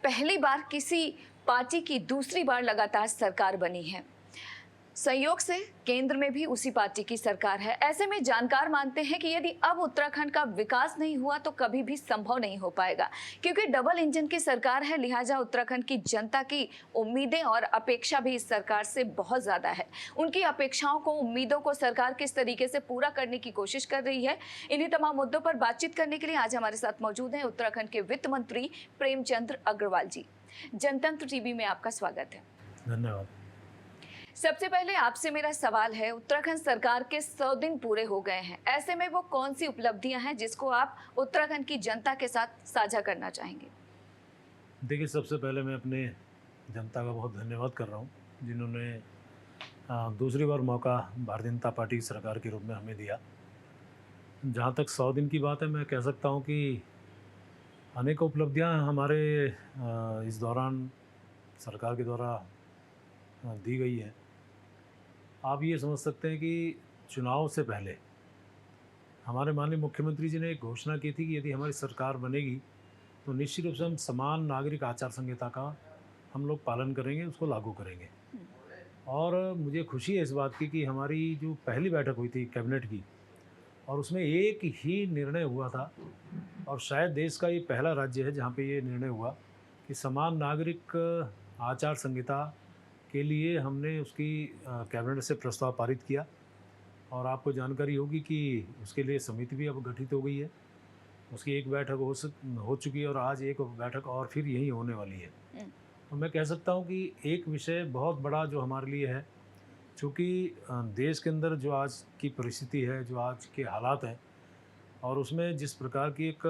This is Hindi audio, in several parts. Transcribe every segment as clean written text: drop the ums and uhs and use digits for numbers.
पहली बार किसी पार्टी की दूसरी बार लगातार सरकार बनी है। संयोग से केंद्र में भी उसी पार्टी की सरकार है। ऐसे में जानकार मानते हैं कि यदि अब उत्तराखंड का विकास नहीं हुआ तो कभी भी संभव नहीं हो पाएगा, क्योंकि डबल इंजन की सरकार है। लिहाजा उत्तराखंड की जनता की उम्मीदें और अपेक्षा भी इस सरकार से बहुत ज्यादा है। उनकी अपेक्षाओं को, उम्मीदों को सरकार किस तरीके से पूरा करने की कोशिश कर रही है, इन्हीं तमाम मुद्दों पर बातचीत करने के लिए आज हमारे साथ मौजूद हैं उत्तराखंड के वित्त मंत्री प्रेमचंद अग्रवाल जी। जनतंत्र टीवी में आपका स्वागत है। धन्यवाद। सबसे पहले आपसे मेरा सवाल है, उत्तराखंड सरकार के 100 दिन पूरे हो गए हैं, ऐसे में वो कौन सी उपलब्धियां हैं जिसको आप उत्तराखंड की जनता के साथ साझा करना चाहेंगे? देखिए, सबसे पहले मैं अपने जनता का बहुत धन्यवाद कर रहा हूँ, जिन्होंने दूसरी बार मौका भारतीय जनता पार्टी की सरकार के रूप में हमें दिया। जहाँ तक 100 दिन की बात है, मैं कह सकता हूँ कि अनेक उपलब्धियाँ हमारे इस दौरान सरकार के द्वारा दी गई है। आप ये समझ सकते हैं कि चुनाव से पहले हमारे माननीय मुख्यमंत्री जी ने एक घोषणा की थी कि यदि हमारी सरकार बनेगी तो निश्चित रूप से हम समान नागरिक आचार संहिता का हम लोग पालन करेंगे, उसको लागू करेंगे। और मुझे खुशी है इस बात की कि हमारी जो पहली बैठक हुई थी कैबिनेट की, और उसमें एक ही निर्णय हुआ था, और शायद देश का ये पहला राज्य है जहाँ पे ये निर्णय हुआ कि समान नागरिक आचार संहिता के लिए हमने उसकी कैबिनेट से प्रस्ताव पारित किया। और आपको जानकारी होगी कि उसके लिए समिति भी अब गठित हो गई है। उसकी एक बैठक हो चुकी है और आज एक बैठक और फिर यही होने वाली है। तो मैं कह सकता हूँ कि एक विषय बहुत बड़ा जो हमारे लिए है, चूँकि देश के अंदर जो आज की परिस्थिति है, जो आज के हालात हैं, और उसमें जिस प्रकार की एक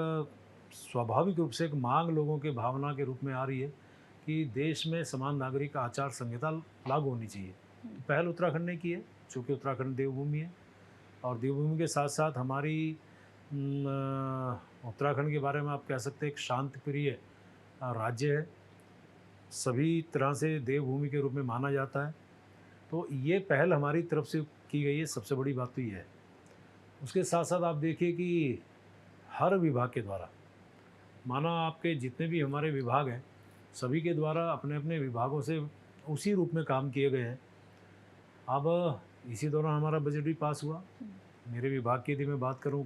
स्वाभाविक रूप से एक मांग लोगों के भावना के रूप में आ रही है कि देश में समान नागरिक आचार संहिता लागू होनी चाहिए। तो पहल उत्तराखंड ने की है, चूँकि उत्तराखंड देवभूमि है, और देवभूमि के साथ साथ हमारी उत्तराखंड के बारे में आप कह सकते हैं एक शांति प्रिय राज्य है, सभी तरह से देवभूमि के रूप में माना जाता है। तो ये पहल हमारी तरफ से की गई है, सबसे बड़ी बात तो ये है। उसके साथ साथ आप देखिए कि हर विभाग के द्वारा, माना आपके जितने भी हमारे विभाग हैं, सभी के द्वारा अपने अपने विभागों से उसी रूप में काम किए गए हैं। अब इसी दौरान हमारा बजट भी पास हुआ। मेरे विभाग की यदि मैं बात करूं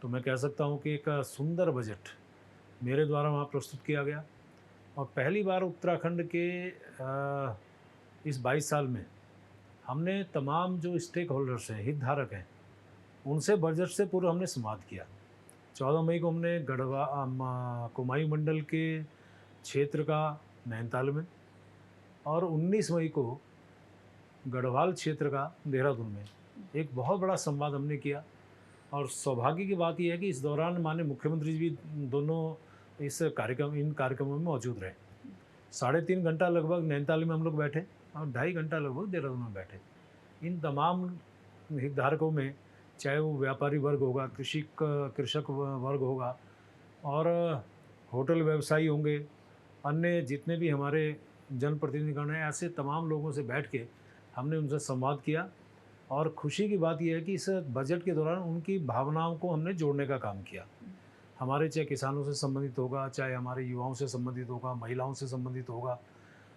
तो मैं कह सकता हूं कि एक सुंदर बजट मेरे द्वारा वहां प्रस्तुत किया गया। और पहली बार उत्तराखंड के इस 22 साल में हमने तमाम जो स्टेक होल्डर्स हैं, हितधारक हैं, उनसे बजट से पूर्व हमने संवाद किया। 14 मई को हमने कुमाऊं मंडल के क्षेत्र का नैनीताल में, और 19 मई को गढ़वाल क्षेत्र का देहरादून में एक बहुत बड़ा संवाद हमने किया। और सौभाग्य की बात यह है कि इस दौरान माननीय मुख्यमंत्री जी भी दोनों इन कार्यक्रमों में मौजूद रहे। 3.5 घंटा लगभग नैनीताल में हम लोग बैठे और 2.5 घंटा लगभग देहरादून में बैठे। इन तमाम हितधारकों में, चाहे वो व्यापारी वर्ग होगा, कृषक वर्ग होगा, और होटल व्यवसायी होंगे, अन्य जितने भी हमारे जनप्रतिनिधिगण हैं, ऐसे तमाम लोगों से बैठ के हमने उनसे संवाद किया। और खुशी की बात यह है कि इस बजट के दौरान उनकी भावनाओं को हमने जोड़ने का काम किया। हमारे चाहे किसानों से संबंधित होगा, चाहे हमारे युवाओं से संबंधित होगा, महिलाओं से संबंधित होगा,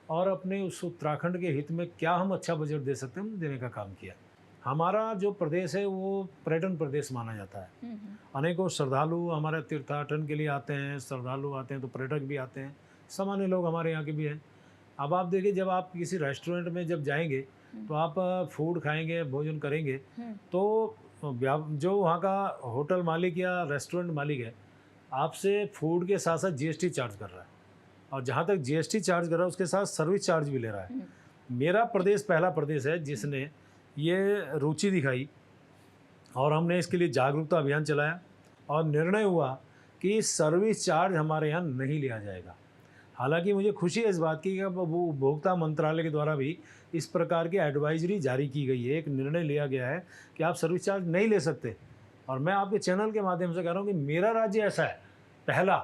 और अपने उस उत्तराखंड के हित में क्या हम अच्छा बजट दे सकते हैं, हमने देने का काम किया। हमारा जो प्रदेश है वो पर्यटन प्रदेश माना जाता है। अनेकों श्रद्धालु हमारे तीर्थाटन के लिए आते हैं, श्रद्धालु आते हैं तो पर्यटक भी आते हैं, सामान्य लोग हमारे यहाँ के भी हैं। अब आप देखिए, जब आप किसी रेस्टोरेंट में जब जाएंगे तो आप फूड खाएंगे, भोजन करेंगे, तो जो वहाँ का होटल मालिक या रेस्टोरेंट मालिक है, आपसे फूड के साथ साथ जीएसटी चार्ज कर रहा है, और जहाँ तक जीएसटी चार्ज कर रहा है उसके साथ सर्विस चार्ज भी ले रहा है। मेरा प्रदेश पहला प्रदेश है जिसने ये रुचि दिखाई, और हमने इसके लिए जागरूकता अभियान चलाया, और निर्णय हुआ कि सर्विस चार्ज हमारे यहाँ नहीं लिया जाएगा। हालांकि मुझे खुशी है इस बात की कि अब वो उपभोक्ता मंत्रालय के द्वारा भी इस प्रकार की एडवाइजरी जारी की गई है, एक निर्णय लिया गया है कि आप सर्विस चार्ज नहीं ले सकते। और मैं आपके चैनल के माध्यम से कह रहा हूँ कि मेरा राज्य ऐसा है, पहला,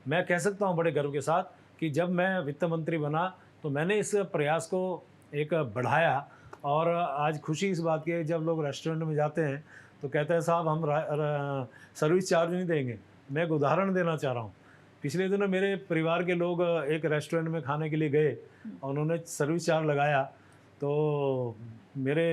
मैं कह सकता हूँ बड़े गर्व के साथ कि जब मैं वित्त मंत्री बना तो मैंने इस प्रयास को एक बढ़ाया। और आज खुशी इस बात की है, जब लोग रेस्टोरेंट में जाते हैं तो कहते हैं साहब हम सर्विस चार्ज नहीं देंगे। मैं एक उदाहरण देना चाह रहा हूँ। पिछले दिनों मेरे परिवार के लोग एक रेस्टोरेंट में खाने के लिए गए और उन्होंने सर्विस चार्ज लगाया, तो मेरे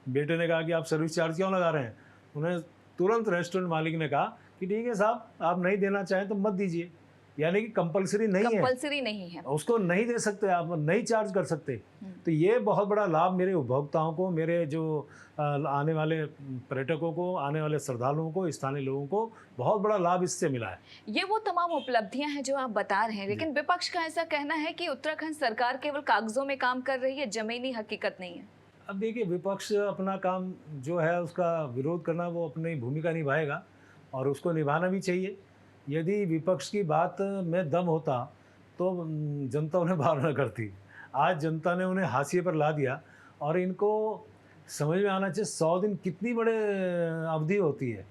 बेटे ने कहा कि आप सर्विस चार्ज क्यों लगा रहे हैं। उन्हें तुरंत रेस्टोरेंट मालिक ने कहा कि ठीक है साहब, आप नहीं देना चाहें तो मत दीजिए, यानी कि कंपलसरी नहीं है, कंपलसरी नहीं है, उसको नहीं दे सकते, आप नहीं चार्ज कर सकते। तो ये बहुत बड़ा लाभ मेरे उपभोक्ताओं को, मेरे जो आने वाले पर्यटकों को, आने वाले श्रद्धालुओं को, स्थानीय लोगों को बहुत बड़ा लाभ इससे मिला है। ये वो तमाम उपलब्धियां हैं जो आप बता रहे हैं, लेकिन विपक्ष का ऐसा कहना है कि उत्तराखंड सरकार केवल कागजों में काम कर रही है, जमीनी हकीकत नहीं है। अब देखिए, विपक्ष अपना काम जो है उसका विरोध करना, वो अपनी भूमिका निभाएगा और उसको निभाना भी चाहिए। यदि विपक्ष की बात में दम होता तो जनता उन्हें बाहर न करती। आज जनता ने उन्हें हाशिए पर ला दिया और इनको समझ में आना चाहिए 100 दिन कितनी बड़े अवधि होती है,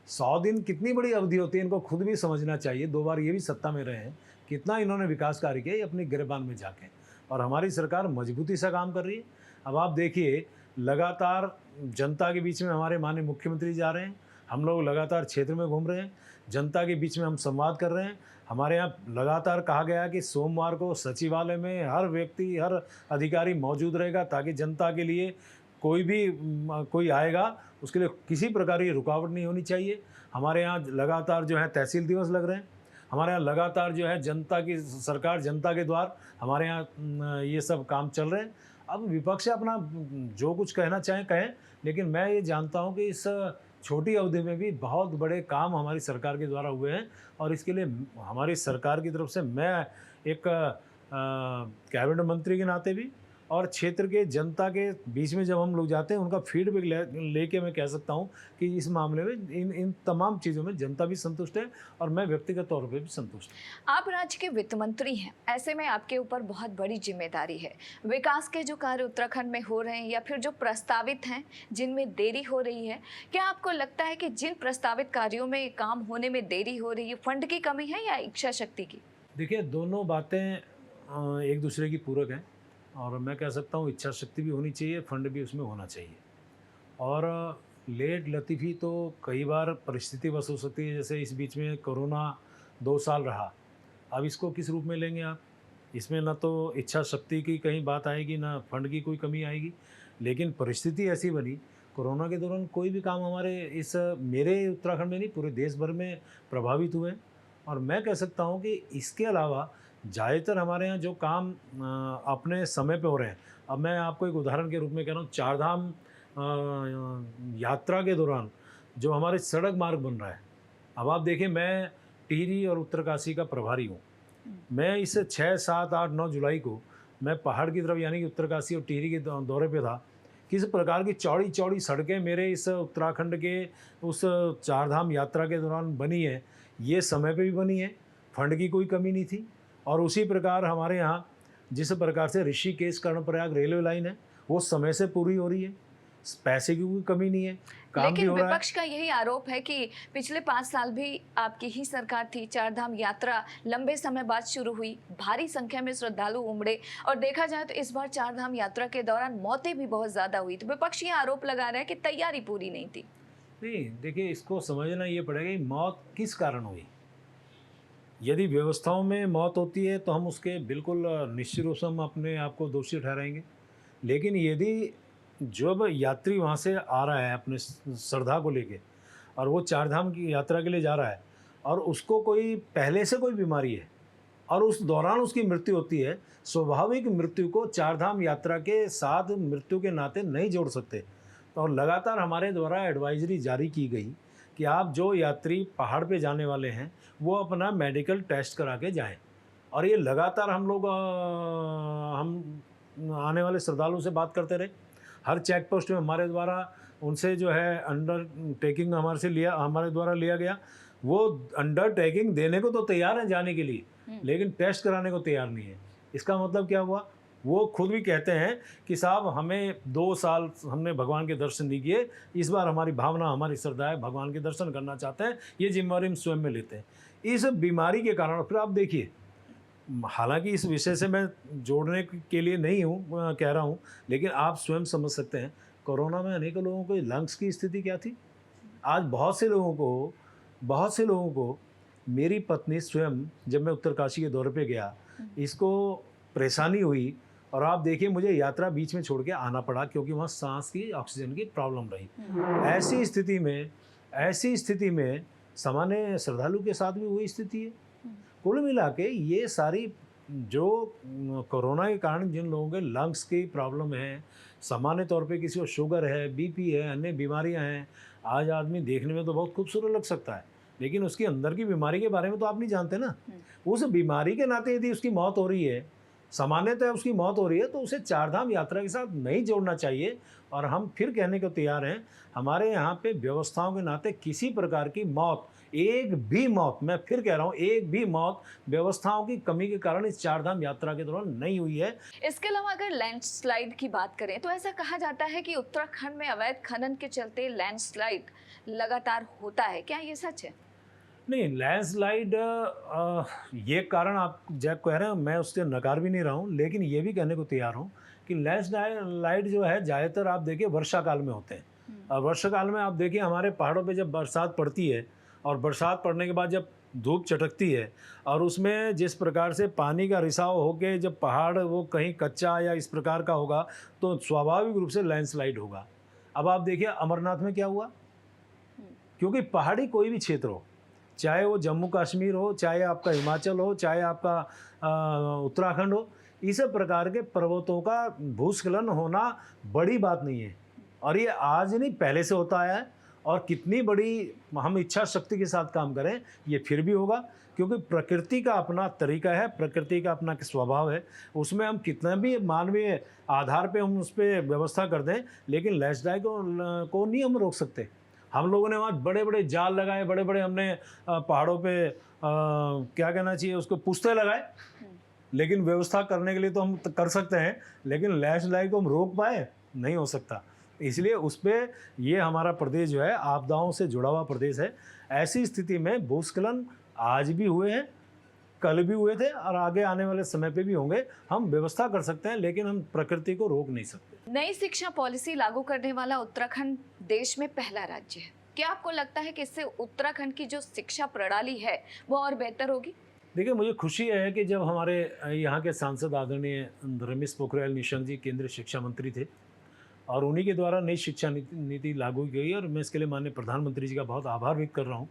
100 दिन कितनी बड़ी अवधि होती है, इनको खुद भी समझना चाहिए। 2 बार ये भी सत्ता में रहे हैं, कितना इन्होंने विकास कार्य किया ये अपनी गिरबान में जाके, और हमारी सरकार मजबूती से काम कर रही है। अब आप देखिए, लगातार जनता के बीच में हमारे माननीय मुख्यमंत्री जा रहे हैं, हम लोग लगातार क्षेत्र में घूम रहे हैं, जनता के बीच में हम संवाद कर रहे हैं। हमारे यहाँ लगातार कहा गया कि सोमवार को सचिवालय में हर व्यक्ति, हर अधिकारी मौजूद रहेगा, ताकि जनता के लिए कोई आएगा उसके लिए किसी प्रकार की रुकावट नहीं होनी चाहिए। हमारे यहाँ लगातार जो है तहसील दिवस लग रहे हैं, हमारे यहाँ लगातार जो है जनता की सरकार, जनता के द्वार, हमारे यहाँ ये सब काम चल रहे हैं। अब विपक्ष अपना जो कुछ कहना चाहें कहें, लेकिन मैं ये जानता हूँ कि इस छोटी अवधि में भी बहुत बड़े काम हमारी सरकार के द्वारा हुए हैं, और इसके लिए हमारी सरकार की तरफ से मैं एक कैबिनेट मंत्री के नाते भी और क्षेत्र के जनता के बीच में जब हम लोग जाते हैं, उनका फीडबैक लेके मैं कह सकता हूँ कि इस मामले में इन तमाम चीज़ों में जनता भी संतुष्ट है और मैं व्यक्तिगत तौर पे भी संतुष्ट हूँ। आप राज्य के वित्त मंत्री हैं, ऐसे में आपके ऊपर बहुत बड़ी जिम्मेदारी है। विकास के जो कार्य उत्तराखंड में हो रहे हैं या फिर जो प्रस्तावित हैं जिनमें देरी हो रही है, क्या आपको लगता है कि जिन प्रस्तावित कार्यों में काम होने में देरी हो रही है, फंड की कमी है या इच्छा शक्ति की? देखिए, दोनों बातें एक दूसरे की पूरक हैं, और मैं कह सकता हूँ इच्छा शक्ति भी होनी चाहिए, फंड भी उसमें होना चाहिए। और लेट लतीफ़ी तो कई बार परिस्थिति बस हो सकती है, जैसे इस बीच में कोरोना 2 साल रहा, अब इसको किस रूप में लेंगे आप? इसमें ना तो इच्छा शक्ति की कहीं बात आएगी, ना फंड की कोई कमी आएगी, लेकिन परिस्थिति ऐसी बनी, कोरोना के दौरान कोई भी काम हमारे मेरे उत्तराखंड में नहीं, पूरे देश भर में प्रभावित हुए। और मैं कह सकता हूँ कि इसके अलावा ज़्यादातर हमारे यहाँ जो काम अपने समय पे हो रहे हैं। अब मैं आपको एक उदाहरण के रूप में कह रहा हूँ, चारधाम यात्रा के दौरान जो हमारे सड़क मार्ग बन रहा है, अब आप देखिए, मैं टिहरी और उत्तरकाशी का प्रभारी हूँ। मैं इस 6, 7, 8, 9 जुलाई को मैं पहाड़ की तरफ यानी कि उत्तरकाशी और टिहरी के दौरे पे था। किस प्रकार की चौड़ी चौड़ी सड़कें मेरे इस उत्तराखंड के उस चारधाम यात्रा के दौरान बनी है, ये समय पे भी बनी है, फंड की कोई कमी नहीं थी। और उसी प्रकार हमारे यहाँ जिस प्रकार से ऋषिकेश कर्णप्रयाग रेलवे लाइन है, वो समय से पूरी हो रही है, पैसे की कोई कमी नहीं है, काम भी लेकिन हो रहा है। विपक्ष का यही आरोप है कि पिछले 5 साल भी आपकी ही सरकार थी, चारधाम यात्रा लंबे समय बाद शुरू हुई, भारी संख्या में श्रद्धालु उमड़े, और देखा जाए तो इस बार चारधाम यात्रा के दौरान मौतें भी बहुत ज़्यादा हुई। तो विपक्ष ये आरोप लगा रहा है कि तैयारी पूरी नहीं थी। नहीं, देखिए, इसको समझना ये पड़ेगा कि मौत किस कारण हुई। यदि व्यवस्थाओं में मौत होती है तो हम उसके बिल्कुल निश्चित रूप से हम अपने आप को दोषी ठहराएंगे, लेकिन यदि जब यात्री वहाँ से आ रहा है अपने श्रद्धा को लेके और वो चारधाम की यात्रा के लिए जा रहा है और उसको कोई पहले से कोई बीमारी है और उस दौरान उसकी मृत्यु होती है, स्वाभाविक मृत्यु को चारधाम यात्रा के साथ मृत्यु के नाते नहीं जोड़ सकते। और लगातार हमारे द्वारा एडवाइजरी जारी की गई कि आप जो यात्री पहाड़ पे जाने वाले हैं वो अपना मेडिकल टेस्ट करा के जाएँ। और ये लगातार हम लोग हम आने वाले श्रद्धालुओं से बात करते रहे। हर चेक पोस्ट में हमारे द्वारा उनसे जो है अंडरटेकिंग हमारे द्वारा लिया गया। वो अंडरटेकिंग देने को तो तैयार हैं जाने के लिए, लेकिन टेस्ट कराने को तैयार नहीं है। इसका मतलब क्या हुआ? वो खुद भी कहते हैं कि साहब, हमें 2 साल हमने भगवान के दर्शन नहीं किए, इस बार हमारी भावना, हमारी श्रद्धा है, भगवान के दर्शन करना चाहते हैं, ये जिम्मेवारी हम स्वयं में लेते हैं। इस बीमारी के कारण फिर आप देखिए, हालांकि इस विषय से मैं जोड़ने के लिए नहीं हूँ कह रहा हूँ, लेकिन आप स्वयं समझ सकते हैं कोरोना में अनेकों लोगों को लंग्स की स्थिति क्या थी। आज बहुत से लोगों को मेरी पत्नी स्वयं, जब मैं उत्तरकाशी के दौरे पे गया, इसको परेशानी हुई और आप देखिए मुझे यात्रा बीच में छोड़ के आना पड़ा क्योंकि वहाँ सांस की ऑक्सीजन की प्रॉब्लम रही। ऐसी स्थिति में सामान्य श्रद्धालु के साथ भी वही स्थिति है। कुल मिला के ये सारी जो कोरोना के कारण जिन लोगों के लंग्स की प्रॉब्लम है, सामान्य तौर पे किसी को शुगर है, बीपी है, अन्य बीमारियां हैं, आज आदमी देखने में तो बहुत खूबसूरत लग सकता है, लेकिन उसके अंदर की बीमारी के बारे में तो आप नहीं जानते ना। उस बीमारी के नाते यदि उसकी मौत हो रही है, सामान्यतः उसकी मौत हो रही है, तो उसे चारधाम यात्रा के साथ नहीं जोड़ना चाहिए। और हम फिर कहने को तैयार हैं, हमारे यहाँ पे व्यवस्थाओं के नाते किसी प्रकार की मौत, एक भी मौत, मैं फिर कह रहा हूँ, एक भी मौत व्यवस्थाओं की कमी के कारण इस चारधाम यात्रा के दौरान नहीं हुई है। इसके अलावा अगर लैंडस्लाइड की बात करें तो ऐसा कहा जाता है कि उत्तराखंड में अवैध खनन के चलते लैंडस्लाइड लगातार होता है, क्या ये सच है? नहीं, लैंडस्लाइड ये कारण आप जब कह रहे हैं, मैं उससे नकार भी नहीं रहा हूँ, लेकिन ये भी कहने को तैयार हूँ कि लैंडस्लाइड जो है ज़्यादातर आप देखिए वर्षा काल में होते हैं। और वर्षा काल में आप देखिए हमारे पहाड़ों पे जब बरसात पड़ती है और बरसात पड़ने के बाद जब धूप चटकती है और उसमें जिस प्रकार से पानी का रिसाव होके जब पहाड़ वो कहीं कच्चा या इस प्रकार का होगा तो स्वाभाविक रूप से लैंडस्लाइड होगा। अब आप देखिए अमरनाथ में क्या हुआ, क्योंकि पहाड़ी कोई भी क्षेत्र हो, चाहे वो जम्मू कश्मीर हो, चाहे आपका हिमाचल हो, चाहे आपका उत्तराखंड हो, इस प्रकार के पर्वतों का भूस्खलन होना बड़ी बात नहीं है। और ये आज नहीं पहले से होता आया है, और कितनी बड़ी हम इच्छा शक्ति के साथ काम करें ये फिर भी होगा, क्योंकि प्रकृति का अपना तरीका है, प्रकृति का अपना स्वभाव है, उसमें हम कितना भी मानवीय आधार पे हम उस पर व्यवस्था कर दें, लेकिन लैंडस्लाइड को नहीं हम रोक सकते। हम लोगों ने वहाँ बड़े बड़े जाल लगाए, बड़े बड़े हमने पहाड़ों पे क्या कहना चाहिए उसको, पुश्ते लगाए, लेकिन व्यवस्था करने के लिए तो हम कर सकते हैं, लेकिन लैंडस्लाइड को हम रोक पाए नहीं हो सकता। इसलिए उस पर ये हमारा प्रदेश जो है आपदाओं से जुड़ा हुआ प्रदेश है। ऐसी स्थिति में भूस्खलन आज भी हुए हैं, कल भी हुए थे और आगे आने वाले समय पे भी होंगे। हम व्यवस्था कर सकते हैं, लेकिन हम प्रकृति को रोक नहीं सकते। नई शिक्षा पॉलिसी लागू करने वाला उत्तराखंड देश में पहला राज्य है। क्या आपको लगता है कि इससे उत्तराखंड की जो शिक्षा प्रणाली है वो और बेहतर होगी? देखिए, मुझे खुशी है कि जब हमारे यहाँ के सांसद आदरणीय रमेश पोखरियाल निशंक जी केंद्रीय शिक्षा मंत्री थे और उन्हीं के द्वारा नई शिक्षा नीति लागू की गई, और मैं इसके लिए माननीय प्रधानमंत्री जी का बहुत आभार व्यक्त कर रहा हूँ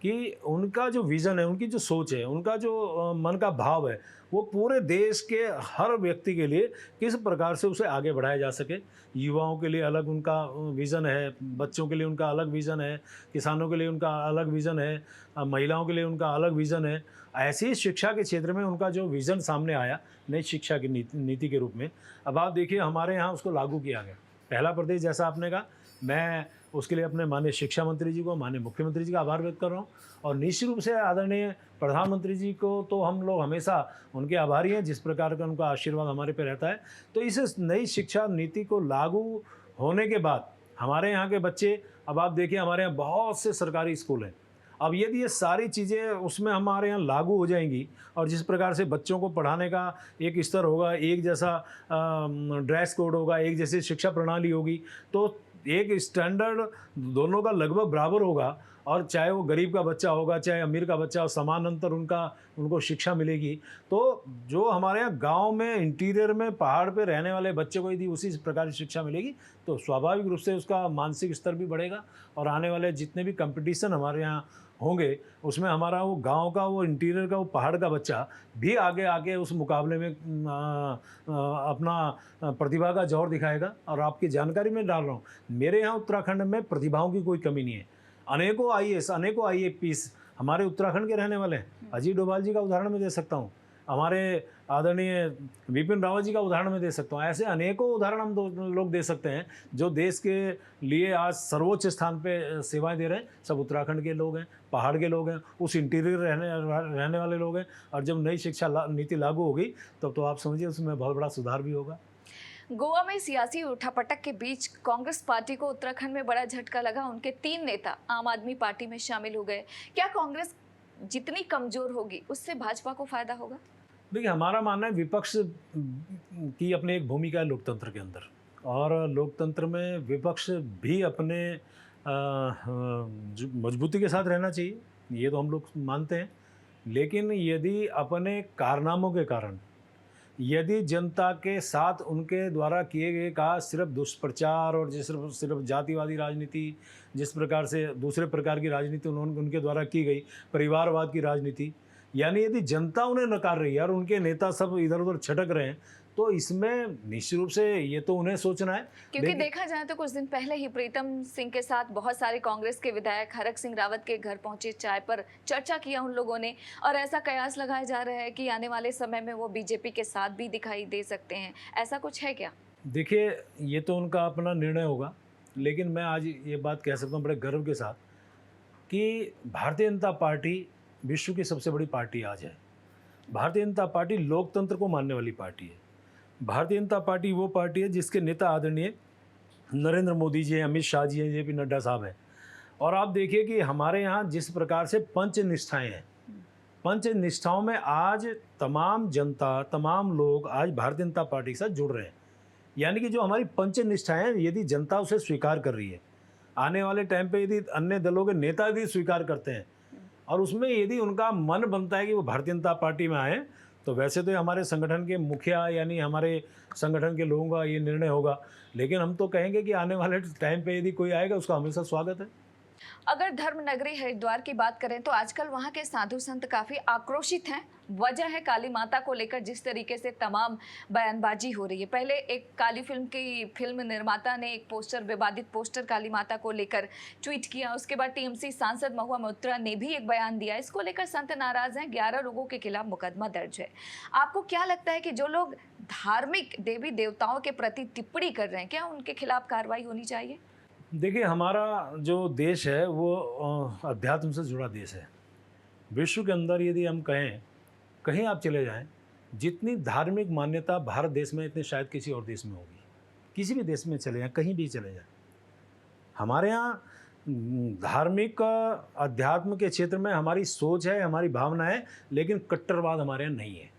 कि उनका जो विज़न है, उनकी जो सोच है, उनका जो मन का भाव है, वो पूरे देश के हर व्यक्ति के लिए किस प्रकार से उसे आगे बढ़ाया जा सके। युवाओं के लिए अलग उनका विज़न है, बच्चों के लिए उनका अलग विज़न है, किसानों के लिए उनका अलग विज़न है, महिलाओं के लिए उनका अलग विज़न है। ऐसी ही शिक्षा के क्षेत्र में उनका जो विज़न सामने आया नई शिक्षा की नीति के रूप में, अब आप देखिए हमारे यहाँ उसको लागू किया गया। पहला प्रदेश जैसा आपने कहा, मैं उसके लिए अपने माननीय शिक्षा मंत्री जी को, माननीय मुख्यमंत्री जी का आभार व्यक्त कर रहा हूँ, और निश्चित रूप से आदरणीय प्रधानमंत्री जी को तो हम लोग हमेशा उनके आभारी हैं, जिस प्रकार का उनका आशीर्वाद हमारे पे रहता है। तो इस नई शिक्षा नीति को लागू होने के बाद हमारे यहाँ के बच्चे, अब आप देखिए हमारे यहाँ बहुत से सरकारी स्कूल हैं, अब यदि ये सारी चीज़ें उसमें हमारे यहाँ लागू हो जाएंगी और जिस प्रकार से बच्चों को पढ़ाने का एक स्तर होगा, एक जैसा ड्रेस कोड होगा, एक जैसी शिक्षा प्रणाली होगी, तो एक स्टैंडर्ड दोनों का लगभग बराबर होगा, और चाहे वो गरीब का बच्चा होगा चाहे अमीर का बच्चा हो, समान अंतर उनको शिक्षा मिलेगी। तो जो हमारे यहाँ गांव में इंटीरियर में पहाड़ पे रहने वाले बच्चे को यदि उसी प्रकार की शिक्षा मिलेगी तो स्वाभाविक रूप से उसका मानसिक स्तर भी बढ़ेगा, और आने वाले जितने भी कंपटीशन हमारे यहाँ होंगे उसमें हमारा वो गांव का, वो इंटीरियर का, वो पहाड़ का बच्चा भी आगे आके उस मुकाबले में अपना प्रतिभा का जोर दिखाएगा। और आपकी जानकारी में डाल रहा हूँ, मेरे यहाँ उत्तराखंड में प्रतिभाओं की कोई कमी नहीं है। अनेकों आईएएस, अनेकों आईएपीएस हमारे उत्तराखंड के रहने वाले हैं। अजीत डोभाल जी का उदाहरण मैं दे सकता हूँ, हमारे आदरणीय विपिन रावत जी का उदाहरण मैं दे सकता हूँ। ऐसे अनेकों उदाहरण हम लोग दे सकते हैं जो देश के लिए आज सर्वोच्च स्थान पे सेवाएं दे रहे हैं। सब उत्तराखंड के लोग हैं, पहाड़ के लोग हैं, उस इंटीरियर रहने वाले लोग हैं। और जब नई शिक्षा नीति लागू होगी तब तो आप समझिए उसमें बहुत बड़ा सुधार भी होगा। गोवा में सियासी उठापटक के बीच कांग्रेस पार्टी को उत्तराखंड में बड़ा झटका लगा। उनके 3 नेता आम आदमी पार्टी में शामिल हो गए। क्या कांग्रेस जितनी कमजोर होगी उससे भाजपा को फायदा होगा? देखिए, हमारा मानना है विपक्ष की अपनी एक भूमिका है लोकतंत्र के अंदर, और लोकतंत्र में विपक्ष भी अपने मजबूती के साथ रहना चाहिए, ये तो हम लोग मानते हैं। लेकिन यदि अपने कारनामों के कारण यदि जनता के साथ उनके द्वारा किए गए का सिर्फ दुष्प्रचार और जिस सिर्फ सिर्फ जातिवादी राजनीति, जिस प्रकार से दूसरे प्रकार की राजनीति उन्होंने उनके द्वारा की गई, परिवारवाद की राजनीति, यानी यदि जनता उन्हें नकार रही है और उनके नेता सब इधर उधर छटक रहे हैं, तो इसमें निश्चित रूप से ये तो उन्हें सोचना है। क्योंकि देखा जाए तो कुछ दिन पहले ही प्रीतम सिंह के साथ बहुत सारे कांग्रेस के विधायक हरक सिंह रावत के घर पहुंचे, चाय पर चर्चा किया उन लोगों ने, और ऐसा कयास लगाया जा रहा है कि आने वाले समय में वो बीजेपी के साथ भी दिखाई दे सकते हैं। ऐसा कुछ है क्या? देखिए, ये तो उनका अपना निर्णय होगा, लेकिन मैं आज ये बात कह सकता हूँ बड़े गर्व के साथ कि भारतीय जनता पार्टी विश्व की सबसे बड़ी पार्टी आज है। भारतीय जनता पार्टी लोकतंत्र को मानने वाली पार्टी है। भारतीय जनता पार्टी वो पार्टी है जिसके नेता आदरणीय नरेंद्र मोदी जी हैं, अमित शाह जी हैं, जेपी नड्डा साहब हैं। और आप देखिए कि हमारे यहाँ जिस प्रकार से पंच निष्ठाएँ हैं, पंच निष्ठाओं में आज तमाम जनता, तमाम लोग आज भारतीय जनता पार्टी के साथ जुड़ रहे हैं। यानी कि जो हमारी पंच निष्ठाएँ हैं, यदि जनता उसे स्वीकार कर रही है, आने वाले टाइम पे यदि अन्य दलों के नेता यदि स्वीकार करते हैं और उसमें यदि उनका मन बनता है कि वो भारतीय जनता पार्टी में आए, तो वैसे तो ये हमारे संगठन के मुखिया यानी हमारे संगठन के लोगों का ये निर्णय होगा, लेकिन हम तो कहेंगे कि आने वाले टाइम पे यदि कोई आएगा उसका हमेशा स्वागत है। अगर धर्म नगरी हरिद्वार की बात करें तो आजकल वहां के साधु संत काफी आक्रोशित हैं। वजह है काली माता को लेकर जिस तरीके से तमाम बयानबाजी हो रही है। पहले एक काली फिल्म निर्माता ने एक पोस्टर, विवादित पोस्टर काली माता को लेकर ट्वीट किया। उसके बाद टीएमसी सांसद महुआ मोइत्रा ने भी एक बयान दिया। इसको लेकर संत नाराज हैं, 11 लोगों के खिलाफ मुकदमा दर्ज है। आपको क्या लगता है कि जो लोग धार्मिक देवी देवताओं के प्रति टिप्पणी कर रहे हैं, क्या उनके खिलाफ कार्रवाई होनी चाहिए? देखिए, हमारा जो देश है वो अध्यात्म से जुड़ा देश है। विश्व के अंदर यदि हम कहें, कहीं आप चले जाएं, जितनी धार्मिक मान्यता भारत देश में इतनी शायद किसी और देश में होगी। किसी भी देश में चले जाएं, कहीं भी चले जाएं, हमारे यहाँ धार्मिक अध्यात्म के क्षेत्र में हमारी सोच है, हमारी भावना है, लेकिन कट्टरवाद हमारे यहाँ नहीं है।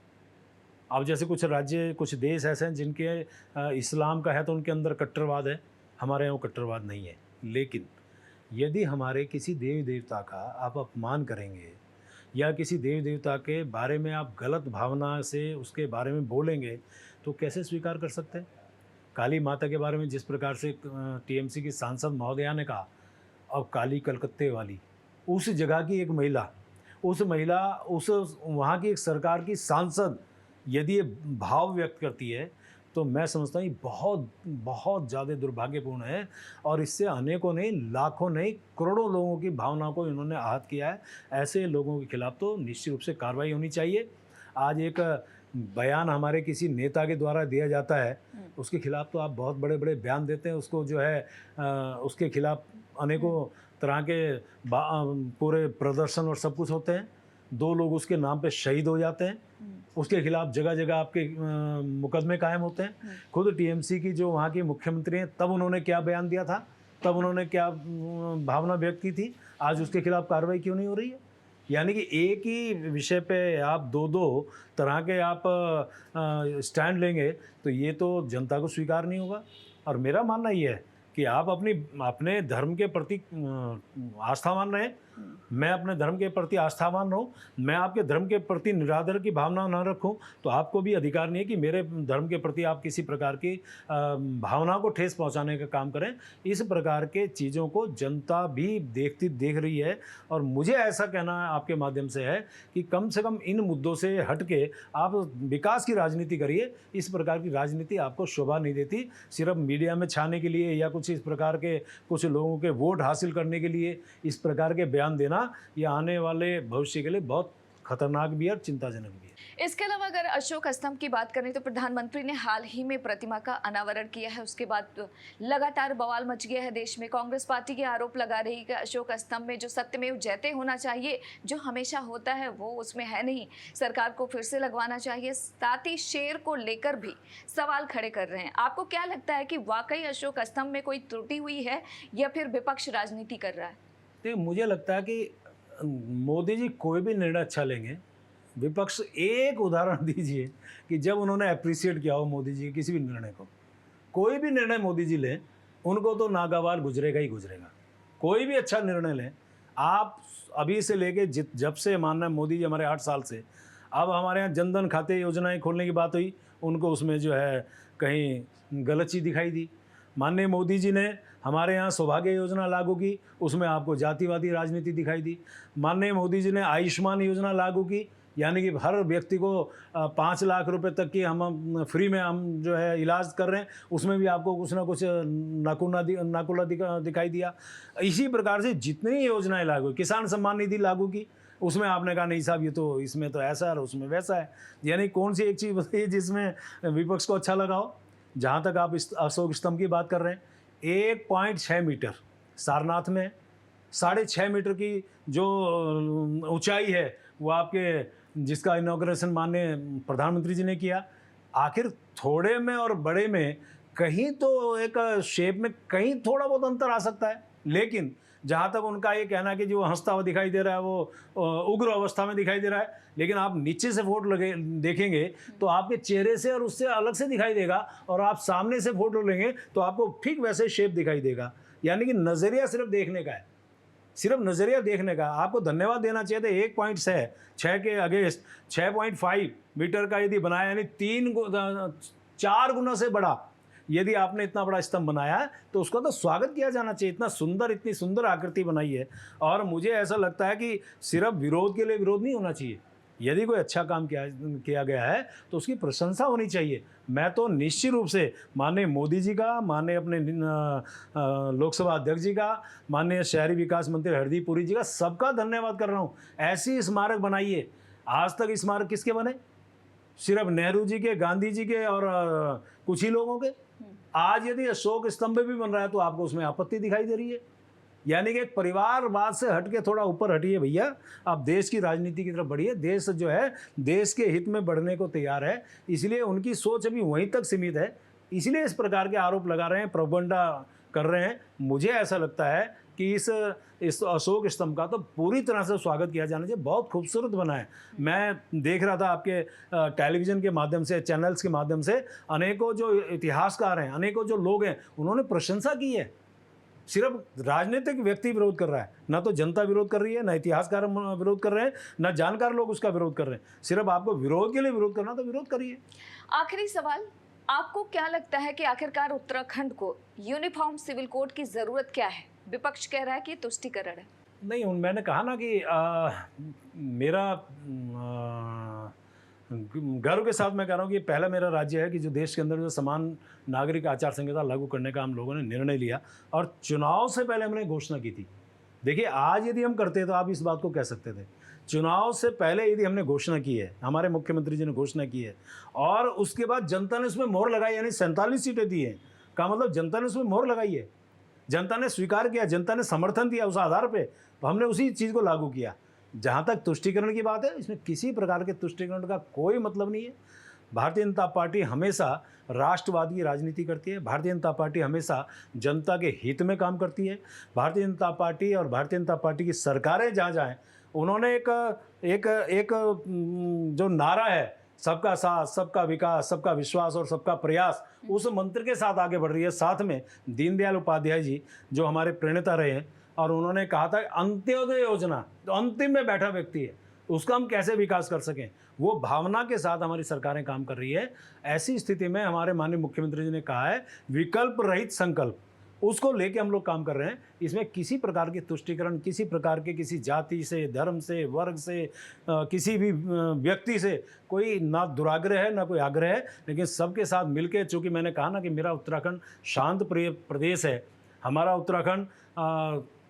अब जैसे कुछ राज्य, कुछ देश ऐसे हैं जिनके इस्लाम का है तो उनके अंदर कट्टरवाद है, हमारे यहाँ कट्टरवाद नहीं है। लेकिन यदि हमारे किसी देवी देवता का आप अपमान करेंगे या किसी देवी देवता के बारे में आप गलत भावना से उसके बारे में बोलेंगे, तो कैसे स्वीकार कर सकते हैं? काली माता के बारे में जिस प्रकार से टीएमसी की सांसद महोदया ने कहा, अब काली कलकत्ते वाली, उस जगह की एक महिला, उस वहाँ की एक सरकार की सांसद यदि ये भाव व्यक्त करती है, तो मैं समझता हूँ ये बहुत बहुत ज़्यादा दुर्भाग्यपूर्ण है और इससे अनेकों नहीं, लाखों नहीं, करोड़ों लोगों की भावना को इन्होंने आहत किया है। ऐसे लोगों के खिलाफ तो निश्चित रूप से कार्रवाई होनी चाहिए। आज एक बयान हमारे किसी नेता के द्वारा दिया जाता है, उसके खिलाफ तो आप बहुत बड़े बड़े बयान देते हैं, उसको जो है उसके खिलाफ अनेकों तरह के पूरे प्रदर्शन और सब कुछ होते हैं। 2 लोग उसके नाम पे शहीद हो जाते हैं, उसके खिलाफ जगह जगह आपके मुकदमे कायम होते हैं। खुद टीएमसी की जो वहाँ की मुख्यमंत्री हैं, तब उन्होंने क्या बयान दिया था, तब उन्होंने क्या भावना व्यक्त की थी, आज उसके खिलाफ कार्रवाई क्यों नहीं हो रही है? यानी कि एक ही विषय पे आप 2-2 तरह के आप स्टैंड लेंगे तो ये तो जनता को स्वीकार नहीं होगा। और मेरा मानना ये है कि आप अपने धर्म के प्रति आस्थावान रहें, मैं अपने धर्म के प्रति आस्थावान रहूँ, मैं आपके धर्म के प्रति निरादर की भावना न रखूँ, तो आपको भी अधिकार नहीं है कि मेरे धर्म के प्रति आप किसी प्रकार की भावना को ठेस पहुँचाने का काम करें। इस प्रकार के चीज़ों को जनता भी देख रही है और मुझे ऐसा कहना आपके माध्यम से है कि कम से कम इन मुद्दों से हट के आप विकास की राजनीति करिए। इस प्रकार की राजनीति आपको शोभा नहीं देती। सिर्फ मीडिया में छाने के लिए या कुछ इस प्रकार के कुछ लोगों के वोट हासिल करने के लिए इस प्रकार के बयान देना, ये आने वाले भविष्य के लिए बहुत खतरनाक भी है और चिंताजनक भी है। इसके अलावा अगर अशोक स्तंभ की बात करें तो प्रधानमंत्री ने हाल ही में प्रतिमा का अनावरण किया है। उसके बाद तो लगातार बवाल मच गया है देश में। कांग्रेस पार्टी के आरोप लगा रही है कि अशोक स्तंभ में जो सत्यमेव जयते होना चाहिए, जो हमेशा होता है, वो उसमें है नहीं, सरकार को फिर से लगवाना चाहिए। साथ ही शेर को लेकर भी सवाल खड़े कर रहे हैं। आपको क्या लगता है कि वाकई अशोक स्तंभ में कोई त्रुटि हुई है या फिर विपक्ष राजनीति कर रहा है? तो मुझे लगता है कि मोदी जी कोई भी निर्णय अच्छा लेंगे। विपक्ष एक उदाहरण दीजिए कि जब उन्होंने अप्रिशिएट किया हो मोदी जी के किसी भी निर्णय को। कोई भी निर्णय मोदी जी लें, उनको तो नागावाल गुजरेगा ही गुजरेगा। कोई भी अच्छा निर्णय लें, आप अभी से लेके जब से मानना मोदी जी हमारे 8 साल से, अब हमारे यहाँ जनधन खाते योजनाएं खोलने की बात हुई, उनको उसमें जो है कहीं गलत चीज़ दिखाई दी। माननीय मोदी जी ने हमारे यहाँ सौभाग्य योजना लागू की, उसमें आपको जातिवादी राजनीति दिखाई दी। माननीय मोदी जी ने आयुष्मान योजना लागू की, यानी कि हर व्यक्ति को 5 लाख रुपए तक की हम फ्री में हम जो है इलाज कर रहे हैं, उसमें भी आपको कुछ ना कुछ नाकुला दिखाई दिया। इसी प्रकार से जितनी योजनाएं लागू, किसान सम्मान निधि लागू की, उसमें आपने कहा नहीं साहब ये तो इसमें तो ऐसा है और उसमें वैसा है। यानी कौन सी एक चीज़ बताइए जिसमें विपक्ष को अच्छा लगा हो। जहाँ तक आप इस अशोक स्तंभ की बात कर रहे हैं, 1.6 मीटर सारनाथ में, 6.5 मीटर की जो ऊंचाई है वो आपके जिसका इनॉग्रेशन माननीय प्रधानमंत्री जी ने किया। आखिर थोड़े में और बड़े में कहीं तो एक शेप में कहीं थोड़ा बहुत अंतर आ सकता है, लेकिन जहाँ तक उनका ये कहना कि जो हंसता हुआ दिखाई दे रहा है वो उग्र अवस्था में दिखाई दे रहा है, लेकिन आप नीचे से फोटो लगे देखेंगे तो आपके चेहरे से और उससे अलग से दिखाई देगा, और आप सामने से फोटो लेंगे तो आपको ठीक वैसे शेप दिखाई देगा। यानी कि नज़रिया सिर्फ देखने का है, सिर्फ नज़रिया देखने का। आपको धन्यवाद देना चाहिए था। 1.6 के अगेंस्ट 6.5 मीटर का यदि बनाया, यानी 4 गुना से बड़ा यदि आपने इतना बड़ा स्तंभ बनाया है तो उसका तो स्वागत किया जाना चाहिए। इतनी सुंदर आकृति बनाई है, और मुझे ऐसा लगता है कि सिर्फ विरोध के लिए विरोध नहीं होना चाहिए। यदि कोई अच्छा काम किया गया है तो उसकी प्रशंसा होनी चाहिए। मैं तो निश्चित रूप से माननीय मोदी जी का, माननीय अपने लोकसभा अध्यक्ष जी का, माननीय शहरी विकास मंत्री हरदीप पुरी जी का, सबका धन्यवाद कर रहा हूँ। ऐसी स्मारक बनाइए। आज तक स्मारक किसके बने? सिर्फ नेहरू जी के, गांधी जी के और कुछ ही लोगों के। आज यदि अशोक स्तंभ भी बन रहा है तो आपको उसमें आपत्ति दिखाई दे रही है। यानी कि एक परिवारवाद से हट के थोड़ा ऊपर हटिए भैया, आप देश की राजनीति की तरफ बढ़िए। देश जो है देश के हित में बढ़ने को तैयार है, इसलिए उनकी सोच अभी वहीं तक सीमित है, इसलिए इस प्रकार के आरोप लगा रहे हैं, प्रोपगंडा कर रहे हैं। मुझे ऐसा लगता है कि इस अशोक स्तंभ का तो पूरी तरह से स्वागत किया जाना चाहिए। बहुत खूबसूरत बना है। मैं देख रहा था आपके टेलीविज़न के माध्यम से, चैनल्स के माध्यम से, अनेकों जो इतिहासकार हैं, अनेकों जो लोग हैं, उन्होंने प्रशंसा की है। सिर्फ राजनीतिक व्यक्ति विरोध कर रहा है, ना तो जनता विरोध कर रही है, ना इतिहासकार विरोध कर रहे हैं, ना जानकार लोग उसका विरोध कर रहे हैं। सिर्फ आपको विरोध के लिए विरोध करना तो विरोध करिए। आखिरी सवाल, आपको क्या लगता है कि आखिरकार उत्तराखंड को यूनिफॉर्म सिविल कोड की जरूरत क्या है? विपक्ष कह रहा है कि तुष्टीकरण है। नहीं, मैंने कहा ना कि मेरा गर्व के साथ मैं कह रहा हूँ कि पहला मेरा राज्य है कि जो देश के अंदर जो समान नागरिक आचार संहिता लागू करने का हम लोगों ने निर्णय लिया, और चुनाव से पहले हमने घोषणा की थी। देखिए, आज यदि हम करते तो आप इस बात को कह सकते थे। चुनाव से पहले यदि हमने घोषणा की है, हमारे मुख्यमंत्री जी ने घोषणा की है, और उसके बाद जनता ने उसमें मोहर लगाई, यानी 47 सीटें दी हैं, का मतलब जनता ने उसमें मोहर लगाई है, जनता ने स्वीकार किया, जनता ने समर्थन दिया उस आधार पे, तो हमने उसी चीज़ को लागू किया। जहाँ तक तुष्टीकरण की बात है, इसमें किसी प्रकार के तुष्टीकरण का कोई मतलब नहीं है। भारतीय जनता पार्टी हमेशा राष्ट्रवाद की राजनीति करती है। भारतीय जनता पार्टी हमेशा जनता के हित में काम करती है। भारतीय जनता पार्टी और भारतीय जनता पार्टी की सरकारें जहाँ जाएँ, उन्होंने एक जो नारा है, सबका साथ, सबका विकास, सबका विश्वास और सबका प्रयास, उस मंत्र के साथ आगे बढ़ रही है। साथ में दीनदयाल उपाध्याय जी जो हमारे प्रणेता रहे हैं, और उन्होंने कहा था अंत्योदय योजना, तो अंतिम में बैठा व्यक्ति है, उसका हम कैसे विकास कर सकें, वो भावना के साथ हमारी सरकारें काम कर रही है। ऐसी स्थिति में हमारे माननीय मुख्यमंत्री जी ने कहा है विकल्प रहित संकल्प, उसको लेके हम लोग काम कर रहे हैं। इसमें किसी प्रकार की तुष्टीकरण, किसी प्रकार के किसी जाति से, धर्म से, वर्ग से, किसी भी व्यक्ति से कोई ना दुराग्रह है, ना कोई आग्रह है, लेकिन सबके साथ मिलके, चूँकि मैंने कहा ना कि मेरा उत्तराखंड शांत प्रिय प्रदेश है। हमारा उत्तराखंड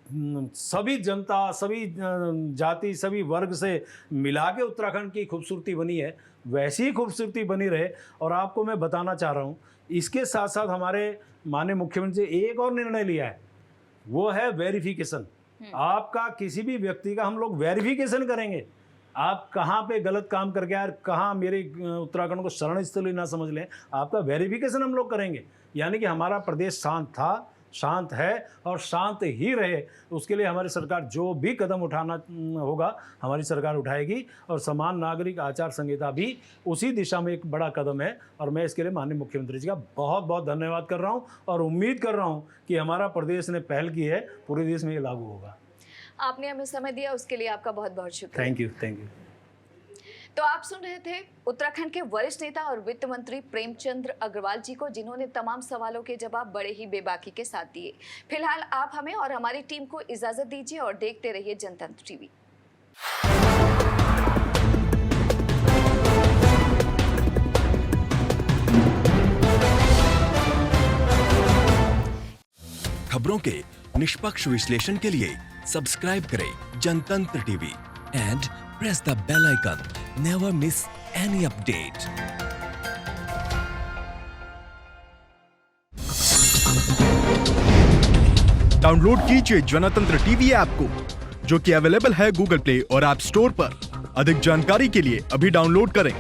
सभी जनता, सभी जाति, सभी वर्ग से मिला के उत्तराखंड की खूबसूरती बनी है, वैसी ही खूबसूरती बनी रहे। और आपको मैं बताना चाह रहा हूँ, इसके साथ साथ हमारे माननीय मुख्यमंत्री जी एक और निर्णय लिया है, वो है वेरिफिकेशन। आपका किसी भी व्यक्ति का हम लोग वेरिफिकेशन करेंगे। आप कहाँ पे गलत काम करके यार, कहाँ मेरे उत्तराखंड को शरण स्थली ना समझ लें, आपका वेरिफिकेशन हम लोग करेंगे। यानी कि हमारा प्रदेश शांत था, शांत है और शांत ही रहे, उसके लिए हमारी सरकार जो भी कदम उठाना होगा हमारी सरकार उठाएगी। और समान नागरिक आचार संहिता भी उसी दिशा में एक बड़ा कदम है, और मैं इसके लिए माननीय मुख्यमंत्री जी का बहुत बहुत धन्यवाद कर रहा हूँ, और उम्मीद कर रहा हूँ कि हमारा प्रदेश ने पहल की है, पूरे देश में ये लागू होगा। आपने हमें समय दिया, उसके लिए आपका बहुत बहुत शुक्रिया। Thank you. तो आप सुन रहे थे उत्तराखंड के वरिष्ठ नेता और वित्त मंत्री प्रेमचंद्र अग्रवाल जी को, जिन्होंने तमाम सवालों के जवाब बड़े ही बेबाकी के साथ दिए। फिलहाल आप हमें और हमारी टीम को इजाजत दीजिए और देखते रहिए जनतंत्र टीवी। खबरों के निष्पक्ष विश्लेषण के लिए सब्सक्राइब करें Jantantra TV and press the bell icon. Never miss any update. Download कीजिए जनतंत्र टीवी ऐप को, जो कि अवेलेबल है गूगल प्ले और ऐप स्टोर पर। अधिक जानकारी के लिए अभी डाउनलोड करें।